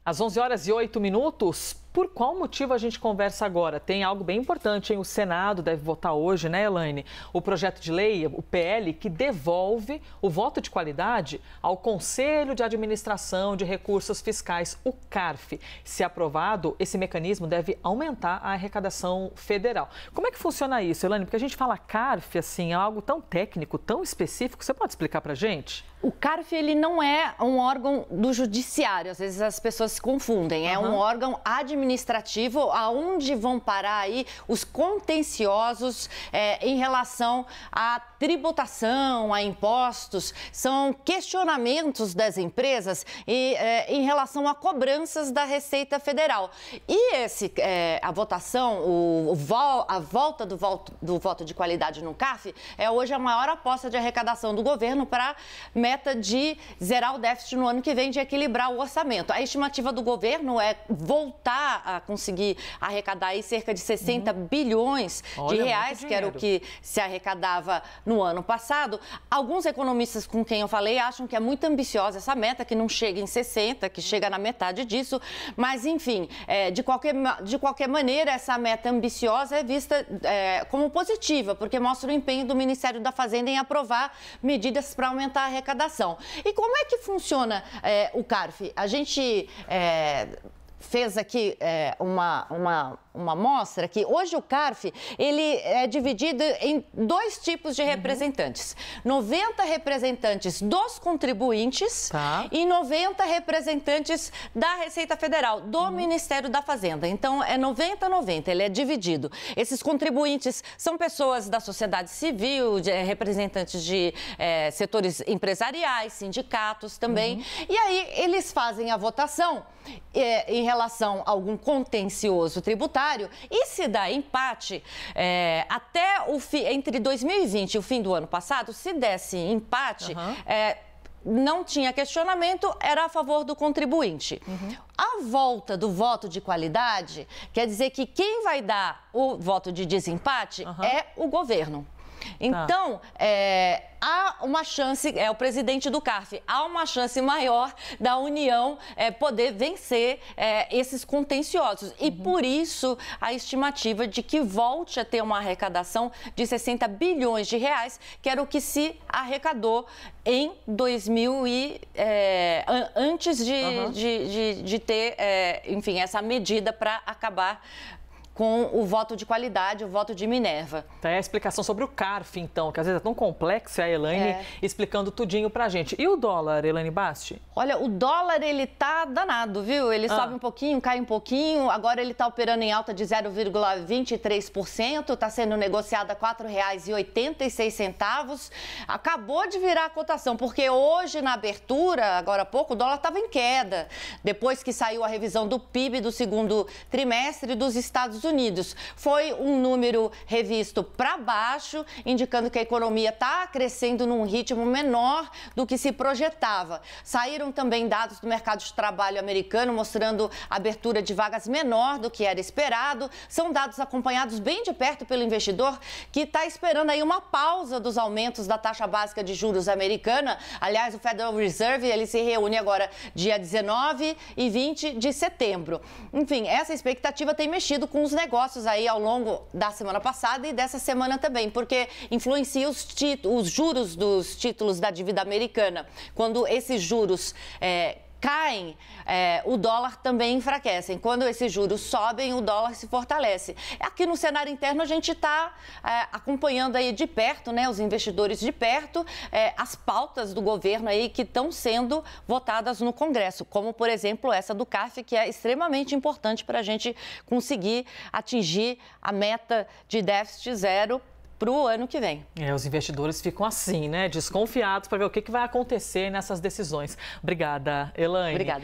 Às 11h08, por qual motivo a gente conversa agora? Tem algo bem importante, hein? O Senado deve votar hoje, né, Elaine? O projeto de lei, o PL, que devolve o voto de qualidade ao Conselho de Administração de Recursos Fiscais, o CARF. Se aprovado, esse mecanismo deve aumentar a arrecadação federal. Como é que funciona isso, Elaine? Porque a gente fala CARF, assim, é algo tão técnico, tão específico. Você pode explicar pra gente? O CARF, ele não é um órgão do judiciário, às vezes as pessoas se confundem. É um órgão administrativo aonde vão parar aí os contenciosos em relação à tributação, a impostos. São questionamentos das empresas em relação a cobranças da Receita Federal. E a votação, a volta do voto de qualidade no CARF é hoje a maior aposta de arrecadação do governo para meta de zerar o déficit no ano que vem, de equilibrar o orçamento. A estimativa do governo é voltar a conseguir arrecadar aí cerca de 60 bilhões de reais, que era o que se arrecadava no ano passado. Alguns economistas com quem eu falei acham que é muito ambiciosa essa meta, que não chega em 60, que chega na metade disso, mas enfim, de qualquer maneira, essa meta ambiciosa é vista como positiva, porque mostra o empenho do Ministério da Fazenda em aprovar medidas para aumentar a arrecadação. E como é que funciona o CARF? A gente fez aqui uma amostra que hoje o CARF ele é dividido em dois tipos de representantes. 90 representantes dos contribuintes e 90 representantes da Receita Federal, do Ministério da Fazenda. Então, é 90-90, ele é dividido. Esses contribuintes são pessoas da sociedade civil, representantes de setores empresariais, sindicatos também. E aí, eles fazem a votação em relação a algum contencioso tributário. E se dá empate, entre 2020 e o fim do ano passado, se desse empate, não tinha questionamento, era a favor do contribuinte. A volta do voto de qualidade quer dizer que quem vai dar o voto de desempate é o governo. Então, há uma chance, o presidente do CARF, há uma chance maior da União poder vencer esses contenciosos. E por isso a estimativa de que volte a ter uma arrecadação de 60 bilhões de reais, que era o que se arrecadou em 2000 antes de ter, enfim, essa medida para acabar com o voto de qualidade, o voto de Minerva. Tá aí a explicação sobre o CARF, então, que às vezes é tão complexo, a Elaine explicando tudinho pra gente. E o dólar, Elaine Basti? Olha, o dólar, ele tá danado, viu? Ele sobe um pouquinho, cai um pouquinho, agora ele tá operando em alta de 0,23%, tá sendo negociado a R$ 4,86. Acabou de virar a cotação, porque hoje, na abertura, agora há pouco, o dólar estava em queda, depois que saiu a revisão do PIB do segundo trimestre dos Estados Unidos. Foi um número revisto para baixo, indicando que a economia está crescendo num ritmo menor do que se projetava. Saíram também dados do mercado de trabalho americano mostrando abertura de vagas menor do que era esperado. São dados acompanhados bem de perto pelo investidor, que está esperando aí uma pausa dos aumentos da taxa básica de juros americana. Aliás, o Federal Reserve ele se reúne agora dia 19 e 20 de setembro. Enfim, essa expectativa tem mexido com os negócios aí ao longo da semana passada e dessa semana também, porque influencia os juros dos títulos da dívida americana. Quando esses juros caem, o dólar também enfraquece. Quando esses juros sobem, o dólar se fortalece. Aqui no cenário interno, a gente está acompanhando aí de perto, né, os investidores de perto, as pautas do governo aí que estão sendo votadas no Congresso, como, por exemplo, essa do CARF, que é extremamente importante para a gente conseguir atingir a meta de déficit zero para o ano que vem. Os investidores ficam assim, né, desconfiados para ver o que vai acontecer nessas decisões. Obrigada, Elaine. Obrigada.